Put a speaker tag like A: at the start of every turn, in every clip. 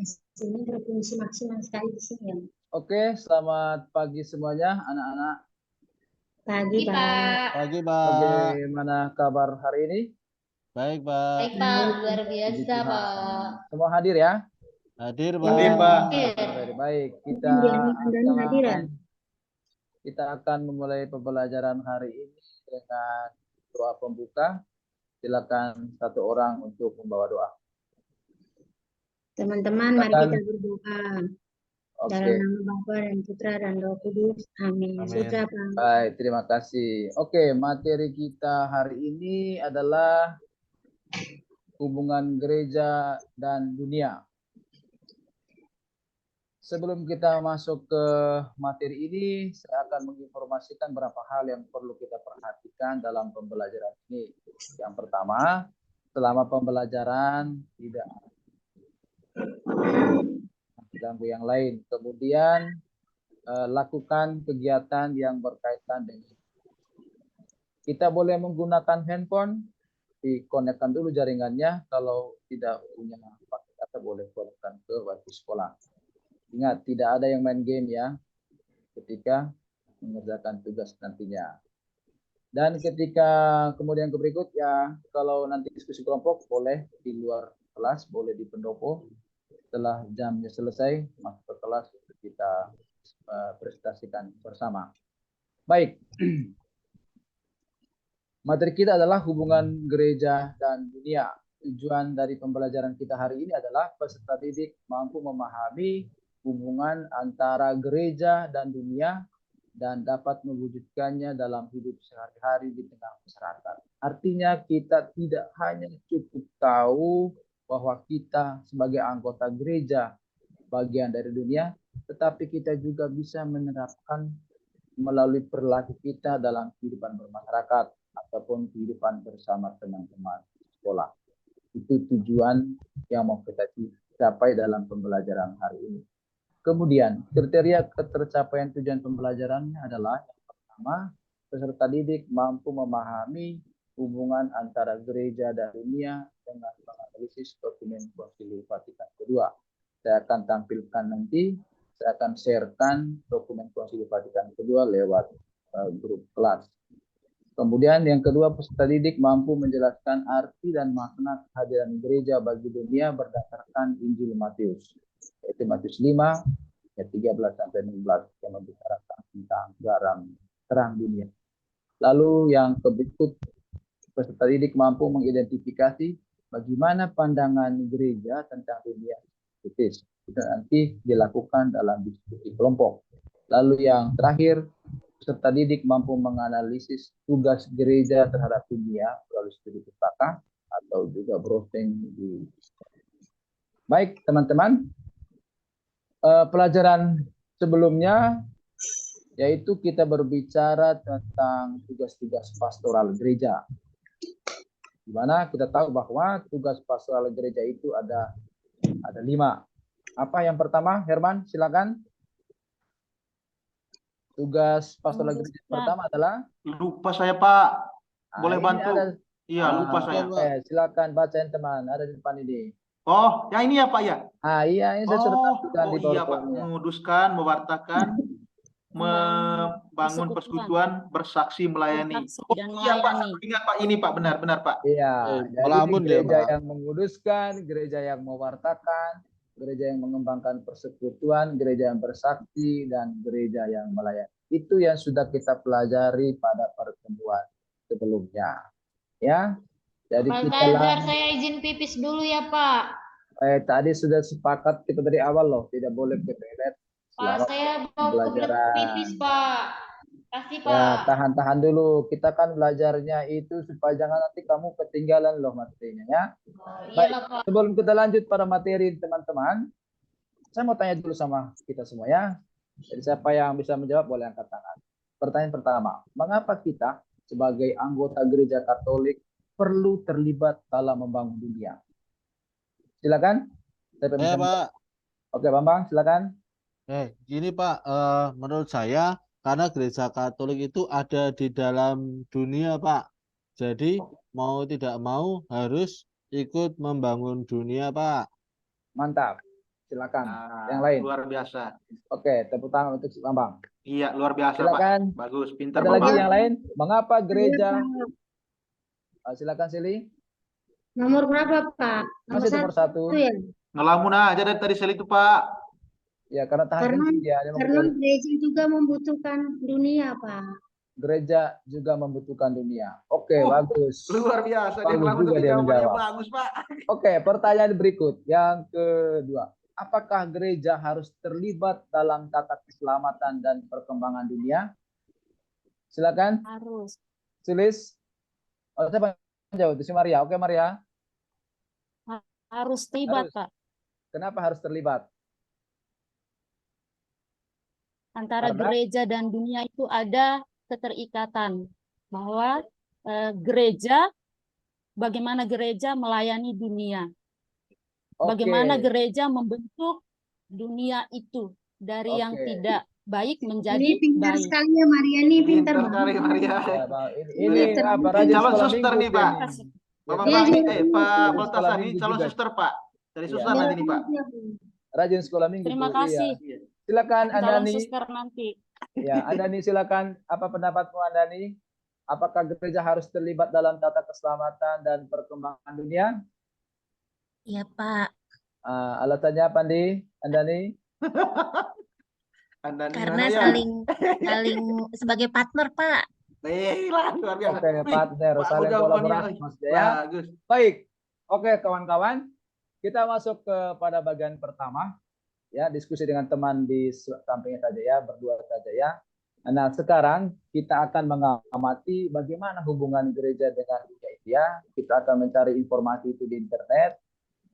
A: Hasilnya berfungsi maksimal sekali di sini ya.
B: Oke, selamat pagi semuanya anak-anak.
A: Pagi, Pak.
C: Pagi, Pak.
B: Bagaimana kabar hari ini?
C: Baik, Pak.
D: Baik, Pak. Luar biasa, Pak.
B: Semua hadir ya?
C: Hadir, Pak.
E: Hadir, Pak.
B: Baik, kita akan memulai pembelajaran hari ini dengan doa pembuka. Silakan satu orang untuk membawa doa.
A: Teman-teman, mari kita berdoa.
B: Oke.
A: Dalam nama Bapa dan Putra dan Roh Kudus. Amin. Sudah, Pak.
B: Baik, terima kasih. Oke, materi kita hari ini adalah hubungan gereja dan dunia. Sebelum kita masuk ke materi ini, saya akan menginformasikan beberapa hal yang perlu kita perhatikan dalam pembelajaran ini. Yang pertama, selama pembelajaran tidak ganggu yang lain. Kemudian lakukan kegiatan yang berkaitan dengan kita boleh menggunakan handphone, dikonekkan dulu jaringannya. Kalau tidak punya paket data boleh konekkan ke wifi sekolah. Ingat, tidak ada yang main game ya ketika mengerjakan tugas nantinya. Dan ketika kemudian ke berikut ya, kalau nanti diskusi kelompok boleh di luar kelas, boleh di pendopo. Setelah jamnya selesai, masuk ke kelas untuk kita presentasikan bersama. Baik. Materi kita adalah hubungan gereja dan dunia. Tujuan dari pembelajaran kita hari ini adalah peserta didik mampu memahami hubungan antara gereja dan dunia dan dapat mewujudkannya dalam hidup sehari-hari di tengah masyarakat. Artinya kita tidak hanya cukup tahu bahwa kita sebagai anggota gereja bagian dari dunia, tetapi kita juga bisa menerapkan melalui perilaku kita dalam kehidupan bermasyarakat ataupun kehidupan bersama teman-teman sekolah. Itu tujuan yang mau kita capai dalam pembelajaran hari ini. Kemudian, kriteria ketercapaian tujuan pembelajarannya adalah yang pertama, peserta didik mampu memahami hubungan antara gereja dan dunia dengan menganalisis dokumen Konsili Vatikan kedua. Saya akan tampilkan nanti, saya akan sharekan dokumen Konsili Vatikan kedua lewat grup kelas. Kemudian yang kedua, peserta didik mampu menjelaskan arti dan makna kehadiran gereja bagi dunia berdasarkan Injil Matius. Yaitu Matius 5, ayat 13-16 yang membicarakan tentang garam terang dunia. Lalu yang berikut, peserta didik mampu mengidentifikasi bagaimana pandangan gereja tentang dunia kritis. Itu nanti dilakukan dalam diskusi kelompok. Lalu yang terakhir, peserta didik mampu menganalisis tugas gereja terhadap dunia melalui studi pustaka atau juga browsing di. Baik, teman-teman. Pelajaran sebelumnya yaitu kita berbicara tentang tugas-tugas pastoral gereja. Di mana kita tahu bahwa tugas pastoral gereja itu ada 5. Apa yang pertama, Herman, silakan. Tugas pastoral gereja pertama adalah?
E: Lupa saya, Pak. Boleh bantu? Iya, lupa saya.
B: Silakan bacain teman, ada di depan ini.
E: Oh, yang ini ya, Pak ya?
B: Iya, ini saya sudah tampilkan di
E: iya, Pak. Menguduskan, mewartakan, membangun persekutuan, bersaksi, melayani. Iya, Pak. Ingat, Pak. Ini, Pak. Benar, Pak.
B: Iya, jadi gereja yang menguduskan, gereja yang mewartakan, gereja yang mengembangkan persekutuan, gereja yang bersaksi, dan gereja yang melayani. Itu yang sudah kita pelajari pada pertemuan sebelumnya. Ya. Jadi
D: Pak Tazar, saya izin pipis dulu ya, Pak.
B: Tadi sudah sepakat kita dari awal loh, tidak boleh ke toilet.
D: Pak, saya mau pipis, Pak. Kasih, Pak.
B: Ya, tahan dulu. Kita kan belajarnya itu supaya jangan nanti kamu ketinggalan loh materinya ya. Baik, Pak. Sebelum kita lanjut pada materi teman-teman, saya mau tanya dulu sama kita semua ya. Jadi siapa yang bisa menjawab boleh angkat tangan. Pertanyaan pertama, mengapa kita sebagai anggota gereja Katolik perlu terlibat dalam membangun dunia? Silakan.
C: Ya, Pak.
B: Oke, Bambang, silakan.
C: Gini Pak, menurut saya karena gereja Katolik itu ada di dalam dunia, Pak. Jadi mau tidak mau harus ikut membangun dunia, Pak.
B: Mantap. Silakan.
E: Nah,
B: Yang lain.
E: luar biasa.
B: Oke, tepuk tangan untuk Bambang.
E: Iya, luar biasa, Pak.
B: Silakan.
E: Bagus, pintar,
B: Ada lagi
E: Bapak.
B: yang lain? Mengapa gereja?
A: Pak.
B: Silakan Sili.
A: Nomor berapa, Pak?
B: Masih nomor 1.
A: ya?
E: Ngelamun aja dari tadi Sel itu, Pak.
B: Ya, karena tahan
A: Karena
B: kencing dia. Dia
A: karena
B: membutuhkan-
A: gereja juga membutuhkan dunia, Pak.
B: gereja juga membutuhkan dunia. Oke,
E: Oh,
B: bagus.
E: Luar biasa. Dia
B: Bagus
E: ngelamun
B: juga
E: tapi
B: dia
E: jawabannya
B: menjawab.
E: bagus, Pak.
B: Oke, pertanyaan berikut. Yang kedua. Apakah gereja harus terlibat dalam tata keselamatan dan perkembangan dunia? Silakan,
F: Harus.
B: tulis. Oh, siapa yang jawab? Itu si Maria. Oke, Maria.
F: Harus terlibat,
B: Harus.
F: Pak.
B: Kenapa harus terlibat?
F: Antara
B: Karena-
F: gereja dan dunia itu ada keterikatan. Bahwa gereja, bagaimana gereja melayani dunia.
B: Oke.
F: Bagaimana gereja membentuk dunia itu dari yang
B: Oke.
F: tidak baik menjadi
A: Ini pintar
F: baik.
A: sekali ya Maria, ini pintar
E: Pintar sekali,
A: banget.
E: Maria.
B: Ya, Bang. Ini
A: Pintar.
B: apa?
E: Ini
B: Rajin
E: calon
B: sekolah
E: suster
B: minggu
E: nih,
B: dia
E: Pak.
B: nih.
E: Bapak
A: Iya,
E: Bang,
A: iya,
E: Pak
B: Dari
E: Peltasan
B: sekolah
E: ini
B: minggu
E: calon
B: juga.
E: suster, Pak. Dari
B: Iya.
E: suster nanti nih, Pak.
B: Rajin sekolah minggu.
F: Terima
B: tuh.
F: kasih.
B: Iya. Silakan
F: Calon
B: Andani.
F: suster nanti.
B: Ya, Andani silakan. Apa pendapatmu Andani? Apakah gereja harus terlibat dalam tata keselamatan dan perkembangan dunia?
G: Iya, Pak.
B: Alasannya apa, Andani?
E: Anda nih
G: Karena
E: mana ya?
G: saling sebagai partner, Pak.
E: Lah, luar biasa.
B: Oke,
E: Wih,
B: partner,
E: bagus
B: saling
E: jawabannya.
B: kolaborasi maksudnya ya.
E: Bagus.
B: Baik. Oke, kawan-kawan. Kita masuk kepada bagian pertama. Ya, diskusi dengan teman di sampingnya saja ya, berdua saja ya. Nah, sekarang kita akan mengamati bagaimana hubungan gereja dengan dunia itu ya. Kita akan mencari informasi itu di internet.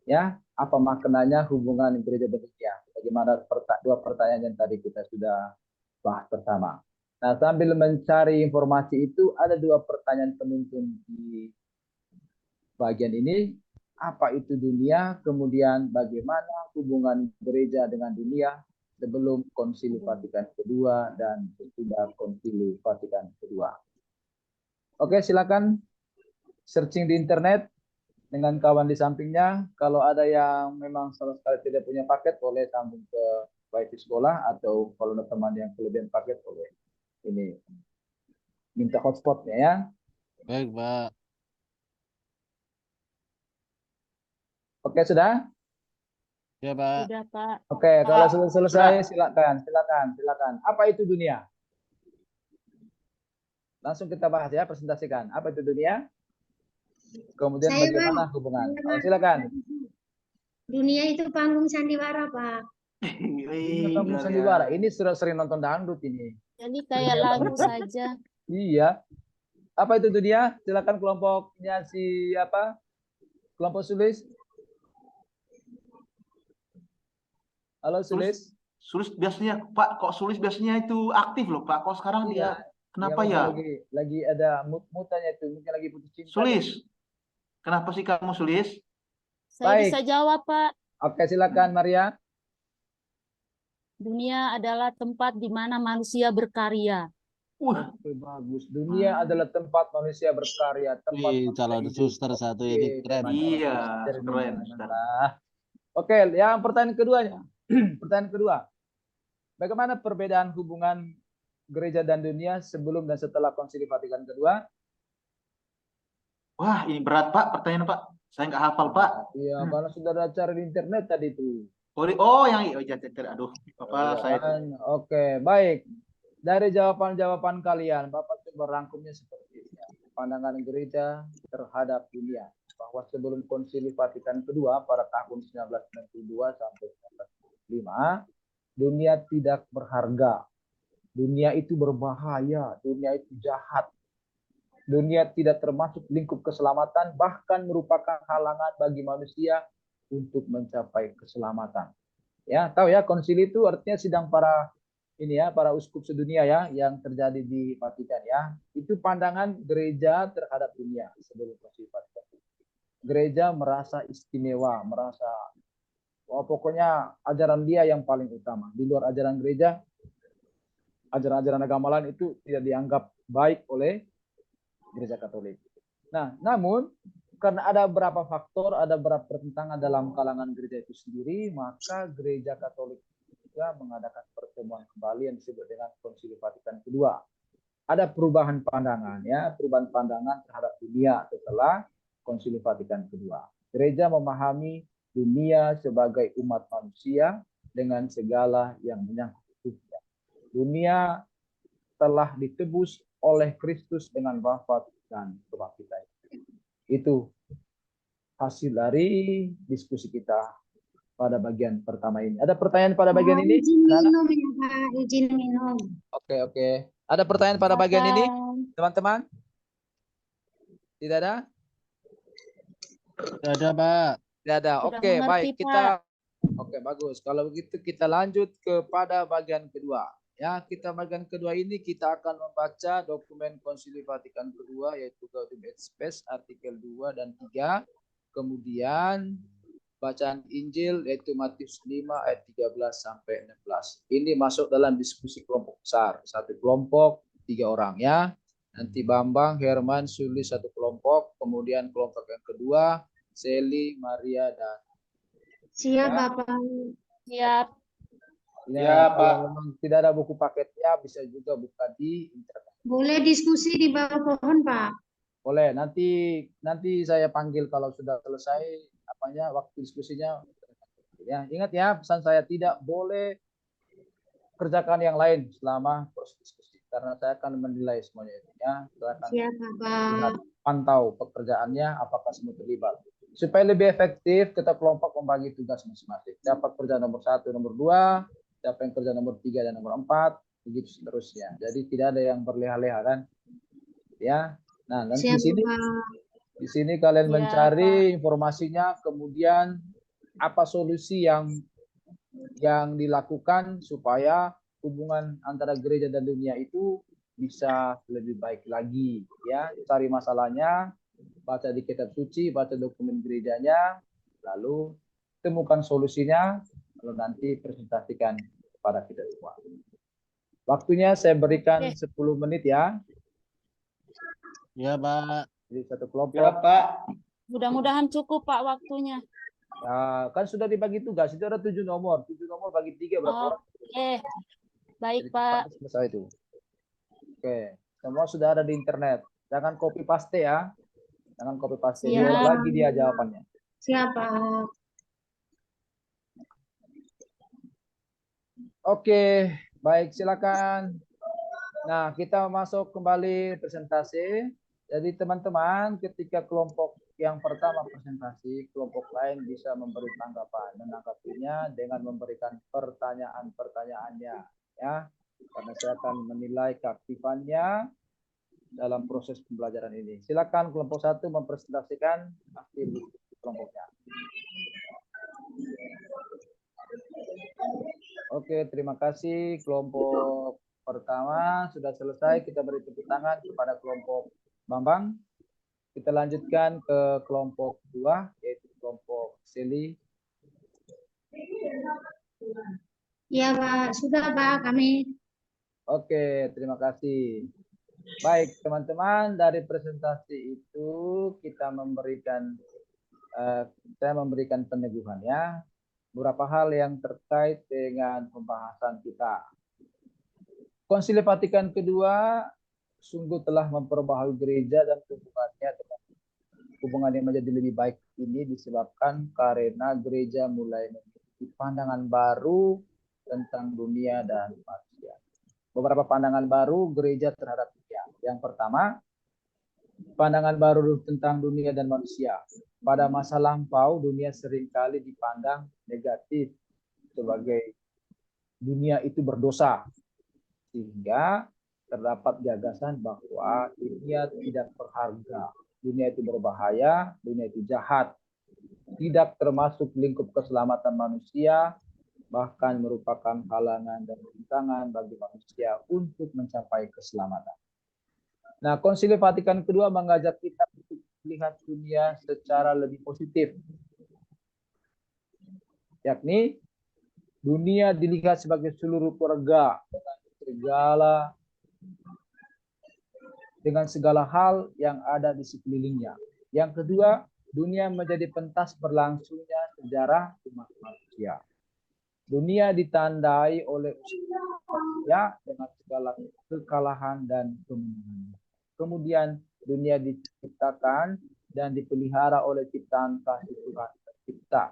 B: Ya, apa maknanya hubungan gereja dan dunia? Bagaimana dua pertanyaan yang tadi kita sudah bahas bersama. Nah, sambil mencari informasi itu ada dua pertanyaan penuntun di bagian ini. Apa itu dunia? Kemudian bagaimana hubungan gereja dengan dunia sebelum Konsili Vatikan kedua dan sesudah Konsili Vatikan kedua. Oke, silakan searching di internet dengan kawan di sampingnya. Kalau ada yang memang sama sekali tidak punya paket, boleh sambung ke wifi sekolah, atau kalau ada teman yang kelebihan paket, boleh ini minta hotspotnya ya.
C: Baik, Pak.
B: Oke, sudah?
C: Ya, Pak.
F: Sudah, Pak.
B: Oke, kalau sudah selesai,
E: Sudah.
B: silakan. Apa itu dunia? Langsung kita bahas ya, presentasikan. Apa itu dunia? Kemudian
A: Saya,
B: bagaimana
A: Bang.
B: hubungan?
A: Saya,
B: Oh,
A: Bang.
B: silakan.
A: Dunia itu panggung sandiwara, Pak.
B: Dunia kampung sandiwara. Ini sudah sering nonton dangdut ini.
F: Jadi kayak lagu saja.
B: Iya. Apa itu dunia? Silakan kelompoknya siapa? Kelompok Sulis. Halo Sulis.
E: Sulis biasanya, Pak, kok Sulis biasanya itu aktif loh, Pak. Kok sekarang dia kenapa ya?
B: Lagi ada mutanya itu, mungkin lagi putus cinta.
E: Sulis. Kenapa sih kamu Sulis?
F: Saya
B: Baik.
F: bisa jawab, Pak.
B: Oke, silakan Maria.
F: Dunia adalah tempat di mana manusia berkarya.
B: Oke, bagus. Dunia adalah tempat manusia berkarya, tempat
C: Wih,
B: manusia
C: calon
B: hidup.
C: suster satu ini
B: Oke,
C: keren.
B: teman.
E: Iya,
B: Suster ini,
E: keren.
B: teman. Oke, yang pertanyaan keduanya. Pertanyaan kedua. Bagaimana perbedaan hubungan gereja dan dunia sebelum dan setelah Konsili Vatikan kedua?
E: Wah, ini berat, Pak, pertanyaan, Pak. Saya nggak hafal, Pak.
B: Iya, karena sudah ada cari di internet tadi itu.
E: Oh, yang aduh, apa
B: Iya
E: saya
B: kan? Oke, baik. Dari jawaban-jawaban kalian, Bapak coba rangkumnya seperti ini. Pandangan gereja terhadap dunia. Bahwa sebelum Konsili Vatikan kedua pada tahun 1992 sampai 1995, dunia tidak berharga. Dunia itu berbahaya, dunia itu jahat. Dunia tidak termasuk lingkup keselamatan, bahkan merupakan halangan bagi manusia untuk mencapai keselamatan. Ya, tahu ya, konsili itu artinya sidang para para uskup sedunia ya yang terjadi di Vatikan ya. Itu pandangan gereja terhadap dunia sebelum Konsili Vatikan. Gereja merasa istimewa, merasa pokoknya ajaran dia yang paling utama. Di luar ajaran gereja, ajaran-ajaran agama lain itu tidak dianggap baik oleh Gereja Katolik. Nah, namun karena ada beberapa faktor, ada beberapa pertentangan dalam kalangan gereja itu sendiri, maka gereja Katolik juga mengadakan pertemuan kembali yang disebut dengan Konsili Vatikan kedua. Ada perubahan pandangan, ya, perubahan pandangan terhadap dunia setelah Konsili Vatikan kedua. Gereja memahami dunia sebagai umat manusia dengan segala yang menyangkut hidupnya. Dunia telah ditebus oleh Kristus dengan wafat dan kebangkitan. Itu hasil dari diskusi kita pada bagian pertama ini. Ada pertanyaan pada bagian ini?
A: Izin
B: Anak-anak?
A: minum ya Pak, izin minum.
B: Oke. Ada pertanyaan pada bagian ini,
F: Silakan.
B: teman-teman? Tidak ada?
C: Tidak ada, Pak.
B: Tidak ada.
F: Sudah
B: Oke,
F: mengerti,
B: baik.
F: Pak.
B: Kita Oke, bagus. Kalau begitu kita lanjut kepada bagian kedua. Ya, bagian kedua ini kita akan membaca dokumen Konsili Vatikan kedua yaitu Gaudium et Spes artikel 2 dan 3. Kemudian bacaan Injil yaitu Matius 5 ayat 13 sampai 16. Ini masuk dalam diskusi kelompok besar. Satu kelompok 3 orang ya. Nanti Bambang, Herman, Suli satu kelompok, kemudian kelompok yang kedua Seli, Maria dan
A: Siap
B: Ya.
A: Bapak.
F: Siap.
B: ya, kalau memang tidak ada buku paketnya bisa juga buka di internet.
A: Boleh diskusi di bawah pohon Pak.
B: Boleh, nanti saya panggil kalau sudah selesai waktu diskusinya. Ya, ingat ya, pesan saya tidak boleh kerjakan yang lain selama proses diskusi karena saya akan menilai semuanya itu ya. Saya akan
A: Siap Bapak.
B: lihat, pantau pekerjaannya apakah semua terlibat. Supaya lebih efektif, kita kelompok membagi tugas masing-masing. Siapa kerja nomor 1, nomor 2, siapa yang kerja nomor 3 dan nomor 4, begitu seterusnya. Jadi tidak ada yang berleha-leha kan? Ya. Nah, nanti
A: Siap
B: di sini
A: Bapak.
B: Di sini kalian
F: Ya,
B: mencari informasinya, kemudian apa solusi yang dilakukan supaya hubungan antara gereja dan dunia itu bisa lebih baik lagi. Ya, cari masalahnya, baca di kitab suci, baca dokumen gerejanya, lalu temukan solusinya, lalu nanti presentasikan kepada kita semua. Waktunya saya berikan 10 menit ya.
C: Ya, Pak.
B: Jadi satu kelompok.
E: Ya, Pak.
F: Mudah-mudahan cukup Pak waktunya.
B: Ya, kan sudah dibagi tugas. Itu ada 7 nomor. 7 nomor bagi 3 berapa orang?
F: Oke. Baik
B: Jadi
F: Pak.
B: cepat selesai itu. Oke. Semua sudah ada di internet. Jangan copy paste ya. Jangan copy paste.
F: Siap.
B: Diulang lagi dia jawabannya.
A: Siap Pak.
B: Oke. Baik, silakan. Nah, kita masuk kembali presentasi. Jadi teman-teman, ketika kelompok yang pertama presentasi, kelompok lain bisa memberi tanggapan, menanggapinya dengan memberikan pertanyaan-pertanyaannya, ya. Karena saya akan menilai keaktifannya dalam proses pembelajaran ini. Silakan kelompok 1 mempresentasikan hasil kelompoknya. Oke, terima kasih. Kelompok pertama sudah selesai. Kita beri tepuk tangan kepada kelompok Bambang. Kita lanjutkan ke kelompok 2, yaitu kelompok Seli.
A: Iya Pak, sudah Pak kami.
B: Oke, terima kasih. Baik, teman-teman, dari presentasi itu kita saya memberikan peneguhan ya. Beberapa hal yang terkait dengan pembahasan kita. Konsili Vatikan kedua sungguh telah memperbaharui gereja dan hubungannya menjadi lebih baik ini disebabkan karena gereja mulai memiliki pandangan baru tentang dunia dan manusia. Beberapa pandangan baru gereja terhadap dunia. Yang pertama, pandangan baru tentang dunia dan manusia. Pada masa lampau, dunia seringkali dipandang negatif sebagai dunia itu berdosa. Sehingga terdapat gagasan bahwa dunia tidak berharga, dunia itu berbahaya, dunia itu jahat, tidak termasuk lingkup keselamatan manusia, bahkan merupakan halangan dan rintangan bagi manusia untuk mencapai keselamatan. Nah, Konsili Vatikan kedua mengajak kita untuk melihat dunia secara lebih positif, yakni dunia dilihat sebagai seluruh keluarga dengan segala hal yang ada di sekelilingnya. Yang kedua, dunia menjadi pentas berlangsungnya sejarah umat manusia. Dunia ditandai oleh usia dengan segala kekalahan dan kemenangan. Kemudian dunia diciptakan dan dipelihara oleh ciptaan kasih Tuhan tercipta.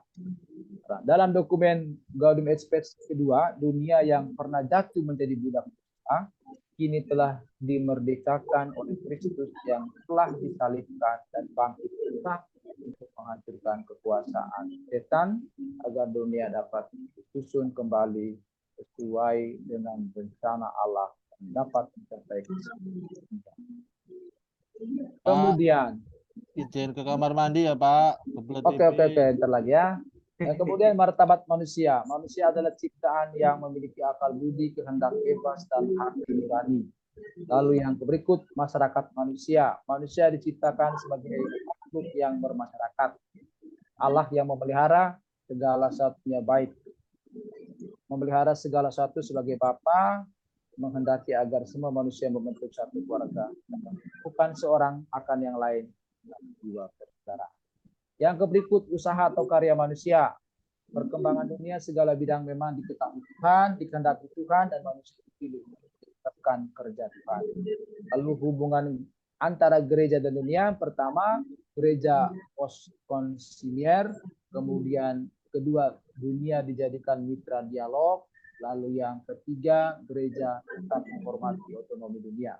B: Dalam dokumen Gaudium et Spes kedua, dunia yang pernah jatuh menjadi budak dosa kini telah dimerdekakan oleh Kristus yang telah disalibkan dan bangkit untuk menghancurkan kekuasaan setan agar dunia dapat disusun kembali sesuai dengan rencana Allah dan dapat mencapai keselamatan. Kemudian,
C: izin ke kamar mandi ya Pak.
B: oke, ntar lagi ya. Dan kemudian martabat manusia. Manusia adalah ciptaan yang memiliki akal budi, kehendak bebas, dan hati nurani. Lalu yang berikut, masyarakat manusia. Manusia diciptakan sebagai makhluk yang bermasyarakat. Allah yang memelihara segala satunya baik. Memelihara segala satu sebagai Bapa, menghendaki agar semua manusia membentuk satu keluarga. Bukan seorang akan yang lain, jiwa bersaudara. Yang berikut, usaha atau karya manusia. Perkembangan dunia segala bidang memang diketahui Tuhan, dikehendaki Tuhan, dan manusia dipilih menciptakan kerja Tuhan. Lalu hubungan antara gereja dan dunia, pertama gereja postkonsilier, kemudian kedua dunia dijadikan mitra dialog, lalu yang ketiga gereja tetap menghormati otonomi dunia.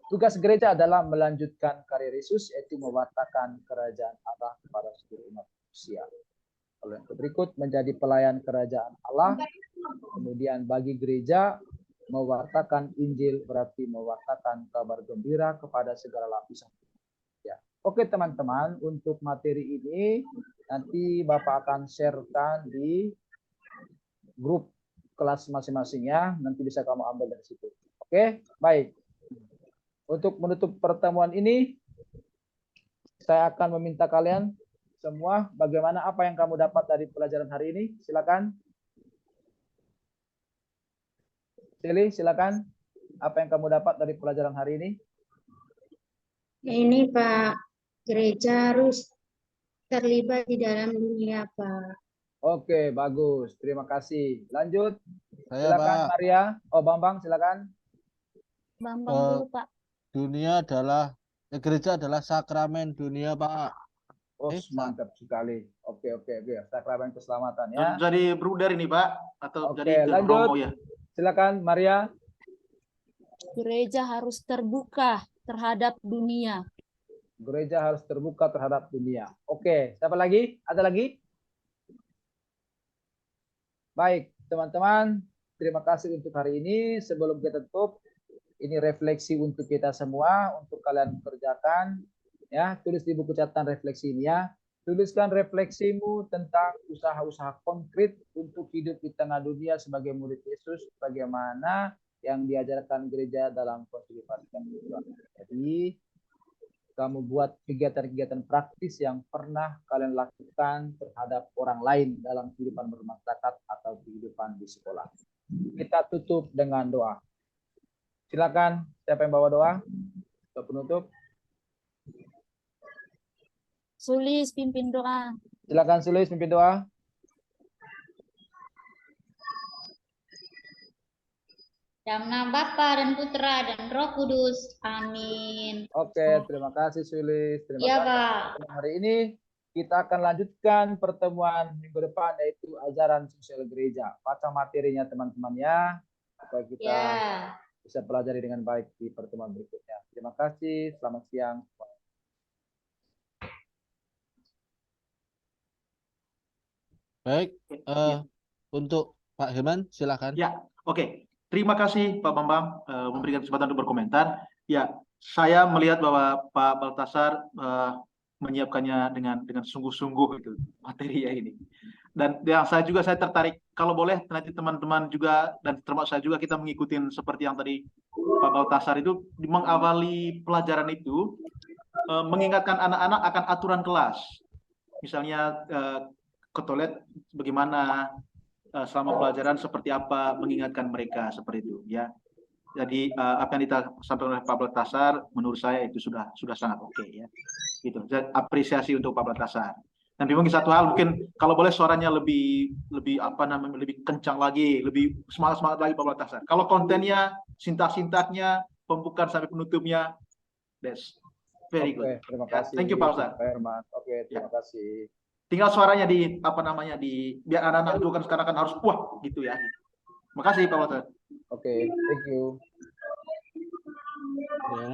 B: Tugas gereja adalah melanjutkan karya Yesus, yaitu mewartakan kerajaan Allah kepada seluruh umat manusia. Lalu yang berikut, menjadi pelayan kerajaan Allah. Kemudian bagi gereja, mewartakan Injil berarti mewartakan kabar gembira kepada segala lapisan. Ya. Oke teman-teman, untuk materi ini nanti Bapak akan sharekan di grup kelas masing-masing ya. Nanti bisa kamu ambil dari situ. Oke, baik. Untuk menutup pertemuan ini, saya akan meminta kalian semua bagaimana apa yang kamu dapat dari pelajaran hari ini. Silakan. Sili, silakan. Apa yang kamu dapat dari pelajaran hari ini?
A: Ini Pak, gereja harus terlibat di dalam dunia Pak.
B: Oke, bagus. Terima kasih. Lanjut.
C: Saya
B: Silakan
C: Pak.
B: Maria. Oh, Bambang, silakan.
F: Bambang dulu Pak.
C: Dunia adalah gereja adalah sakramen dunia Pak.
B: Oh, mantap sekali. Oke. Sakramen keselamatan ya.
E: Jadi bruder ini Pak, atau
B: Oke,
E: jadi
B: lanjut.
E: Romo ya.
B: Silakan Maria.
F: Gereja harus terbuka terhadap dunia.
B: Gereja harus terbuka terhadap dunia. Oke, siapa lagi? Ada lagi? Baik, teman-teman. Terima kasih untuk hari ini. Sebelum kita tutup, ini refleksi untuk kita semua, untuk kalian kerjakan. Ya, tulis di buku catatan refleksi ini ya. Tuliskan refleksimu tentang usaha-usaha konkret untuk hidup di tengah dunia sebagai murid Yesus, bagaimana yang diajarkan gereja dalam Konsili Vatikan II. Jadi, kamu buat kegiatan-kegiatan praktis yang pernah kalian lakukan terhadap orang lain dalam kehidupan bermasyarakat atau kehidupan di sekolah. Kita tutup dengan doa. Silakan, siapa yang bawa doa? Untuk penutup.
F: Sulis pimpin doa.
B: Silakan Sulis pimpin doa.
D: Dalam nama Bapa dan Putra dan Roh Kudus. Amin.
B: Oke, terima kasih Sulis. Terima
D: Iya,
B: kasih.
D: Pak.
B: Hari ini kita akan lanjutkan pertemuan minggu depan, yaitu ajaran sosial gereja. Baca materinya teman-teman ya, supaya kita
D: Ya.
B: bisa pelajari dengan baik di pertemuan berikutnya. Terima kasih. Selamat siang.
C: Baik, untuk Pak Herman silakan.
E: Ya, oke. Terima kasih Pak Bambang memberikan kesempatan untuk berkomentar. Ya, saya melihat bahwa Pak Baltasar menyiapkannya dengan sungguh-sungguh itu materi ya ini. Dan yang saya tertarik, kalau boleh nanti teman-teman juga dan termasuk saya juga kita mengikuti seperti yang tadi Pak Baltasar itu mengawali pelajaran itu mengingatkan anak-anak akan aturan kelas. Misalnya ke toilet bagaimana, selama pelajaran seperti apa, mengingatkan mereka seperti itu ya. Jadi apa yang disampaikan oleh Pak Baltasar menurut saya itu sudah sangat oke ya. Gitu. Saya apresiasi untuk Pak Baltasar. Dan mungkin satu hal, mungkin kalau boleh suaranya lebih lebih kencang lagi, lebih semangat lagi Pak Baltasar. Kalau kontennya, sintaknya, pembukaan sampai penutupnya, that's very good.
B: Terima
E: Ya,
B: kasih.
E: thank you Pak Ustaz.
B: Pak Herman. Oke, terima kasih.
E: Tinggal suaranya biar anak-anak dulu kan sekarang kan harus wah gitu ya. Makasih Pak Ustaz.
B: Oke, thank you.
C: Ya.